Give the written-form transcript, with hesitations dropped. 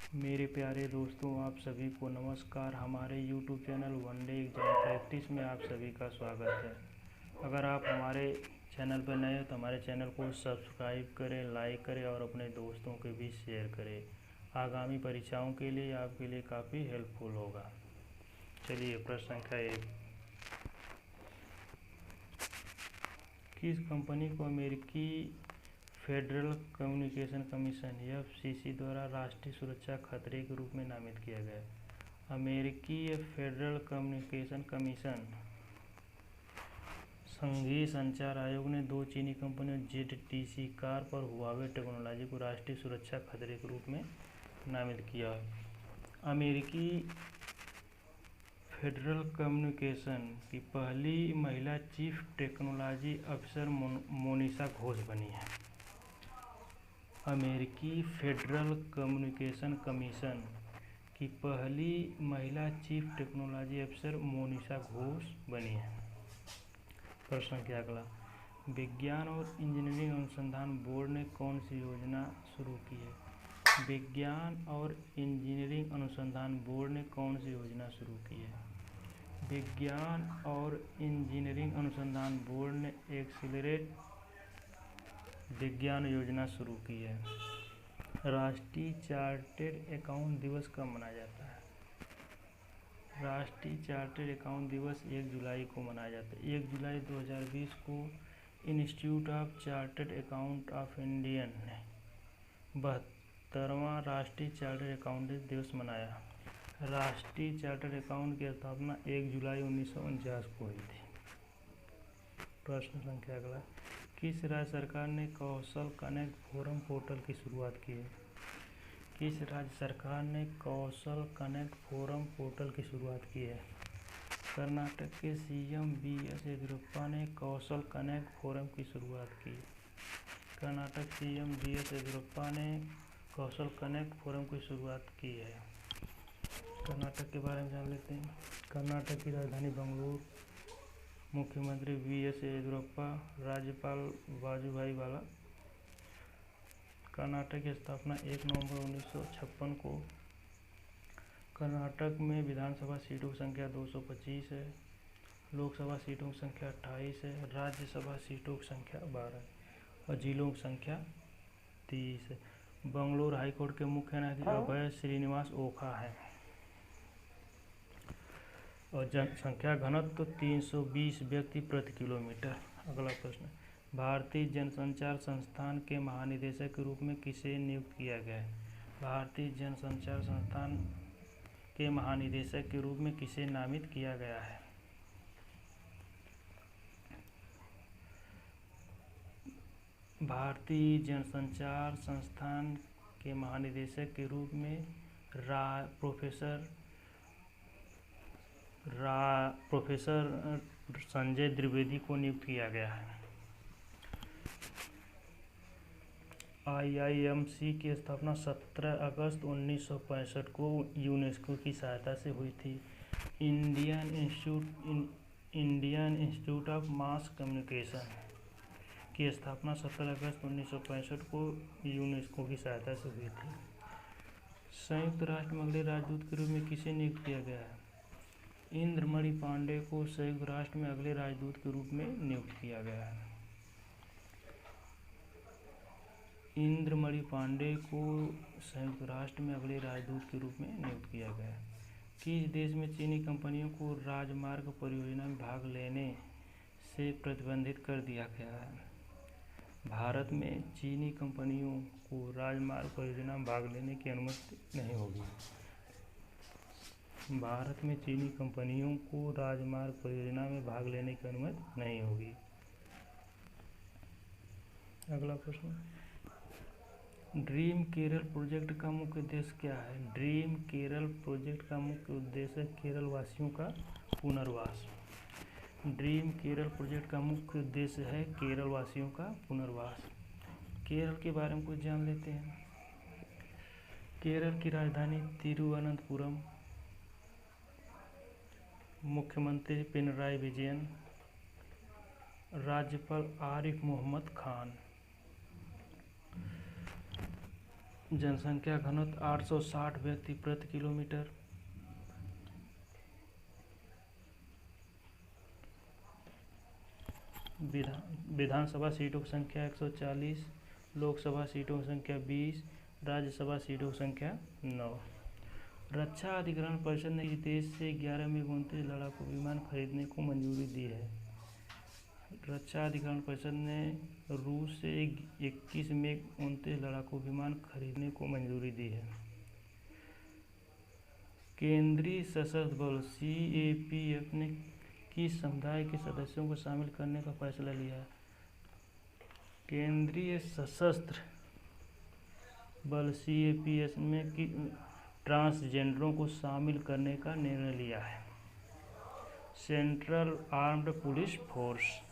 मेरे प्यारे दोस्तों, आप सभी को नमस्कार। हमारे YouTube channel one day exam practice में आप सभी का स्वागत है। अगर आप हमारे चैनल पर नए हो तो हमारे चैनल को सब्सक्राइब करें, लाइक करें और अपने दोस्तों के बीच शेयर करें। आगामी परीक्षाओं के लिए आपके लिए काफ़ी हेल्पफुल होगा। चलिए, प्रश्न संख्या 1। किस कंपनी को अमेरिकी फेडरल कम्युनिकेशन कमीशन (FCC) द्वारा राष्ट्रीय सुरक्षा खतरे के रूप में नामित किया गया? अमेरिकी फेडरल कम्युनिकेशन कमीशन संघीय संचार आयोग ने दो चीनी कंपनियों ZTC कॉर्प और हुआवे टेक्नोलॉजी को राष्ट्रीय सुरक्षा खतरे के रूप में नामित किया। अमेरिकी फेडरल कम्युनिकेशन की पहली महिला chief technology officer Monisha Ghosh बनी है। अमेरिकी फेडरल कम्युनिकेशन कमीशन की पहली महिला chief technology officer Monisha Ghosh बनी है। प्रश्न क्या अगला? विज्ञान और इंजीनियरिंग अनुसंधान बोर्ड ने कौन सी योजना शुरू की है? विज्ञान और इंजीनियरिंग अनुसंधान बोर्ड ने कौन सी योजना शुरू की है? विज्ञान और इंजीनियरिंग अनुसंधान बोर्ड ने एक्सीलरेट विज्ञान योजना शुरू की है। राष्ट्रीय चार्टर्ड अकाउंट दिवस कब मनाया जाता है? राष्ट्रीय चार्टर्ड अकाउंट दिवस 1 जुलाई को मनाया जाता है। 1 जुलाई 2020 को institute of chartered account of India ने 72वां राष्ट्रीय चार्टर्ड अकाउंट दिवस मनाया। राष्ट्रीय चार्टर्ड अकाउंट की स्थापना 1 जुलाई 1949 को हुई थी। प्रश्न संख्या अगला। किस राज्य सरकार ने कौशल कनेक्ट फोरम पोर्टल की शुरुआत की है? किस राज्य सरकार ने कौशल कनेक्ट फोरम पोर्टल की शुरुआत की है? कर्नाटक के CM BS येदियुरप्पा ने कौशल कनेक्ट फोरम की शुरुआत की। कर्नाटक CM BS येदियुरप्पा ने कौशल कनेक्ट फोरम की शुरुआत की है। कर्नाटक के बारे में जान लेते हैं। कर्नाटक की राजधानी बंगलुरु, मुख्यमंत्री VS येदियुरप्पा, राज्यपाल वाजुभाई वाला। कर्नाटक की स्थापना 1 नवंबर 1956 को। कर्नाटक में विधानसभा सीटों की संख्या 225 है, लोकसभा सीटों की संख्या 28 है, राज्यसभा सीटों की संख्या 12 और जिलों की संख्या 30 है। बंगलुरु हाईकोर्ट के मुख्य न्यायाधीश अभय श्रीनिवास ओखा हैं और जनसंख्या घनत्व 320 व्यक्ति प्रति किलोमीटर। अगला प्रश्न। भारतीय जनसंचार संस्थान के महानिदेशक के रूप में किसे नियुक्त किया गया है? भारतीय जनसंचार संस्थान के महानिदेशक के रूप में किसे नामित किया गया है? भारतीय जनसंचार संस्थान के महानिदेशक के रूप में प्रोफेसर संजय द्विवेदी को नियुक्त किया गया है। IIMC की स्थापना 17 अगस्त 1965 को यूनेस्को की सहायता से हुई थी। Indian institute of mass communication की स्थापना 17 अगस्त 1965 को यूनेस्को की सहायता से हुई थी। संयुक्त राष्ट्र में अगले राजदूत के रूप में किसे नियुक्त किया गया है? इंद्रमणि पांडे को संयुक्त राष्ट्र में अगले राजदूत के रूप में नियुक्त किया गया है। इंद्रमणि पांडे को संयुक्त राष्ट्र में अगले राजदूत के रूप में नियुक्त किया गया है। किस देश में चीनी कंपनियों को राजमार्ग परियोजना में भाग लेने से प्रतिबंधित कर दिया गया है? भारत में चीनी कंपनियों को राजमार्ग परियोजना में भाग लेने की अनुमति नहीं होगी। भारत में चीनी कंपनियों को राजमार्ग परियोजना में भाग लेने की अनुमति नहीं होगी। अगला प्रश्न। ड्रीम केरल प्रोजेक्ट का मुख्य उद्देश्य क्या है? ड्रीम केरल प्रोजेक्ट का मुख्य उद्देश्य केरल वासियों का पुनर्वास। ड्रीम केरल प्रोजेक्ट का मुख्य उद्देश्य है केरल वासियों का पुनर्वास। केरल के बारे में कुछ जान लेते हैं। केरल की राजधानी तिरुवनंतपुरम। मुख्यमंत्री पिनराई विजयन। राज्यपाल आरिफ मोहम्मद खान। जनसंख्या घनत्व 860 व्यक्ति प्रति किलोमीटर। विधानसभा सीटों की संख्या 140, लोकसभा सीटों की संख्या 20, राज्यसभा सीटों की संख्या 9। रक्षा अधिग्रहण परिषद ने इस देश से 11 में 29 लड़ाकू विमान खरीदने को मंजूरी दी है। रक्षा अधिग्रहण परिषद ने रूस से 21 में 29 लड़ाकू विमान खरीदने को मंजूरी दी है। केंद्रीय सशस्त्र बल CAPF ने किस समुदाय के सदस्यों को शामिल करने का फैसला लिया है? केंद्रीय सशस्त्र बल CAPF में ट्रांसजेंडरों को शामिल करने का निर्णय लिया है। Central armed police force.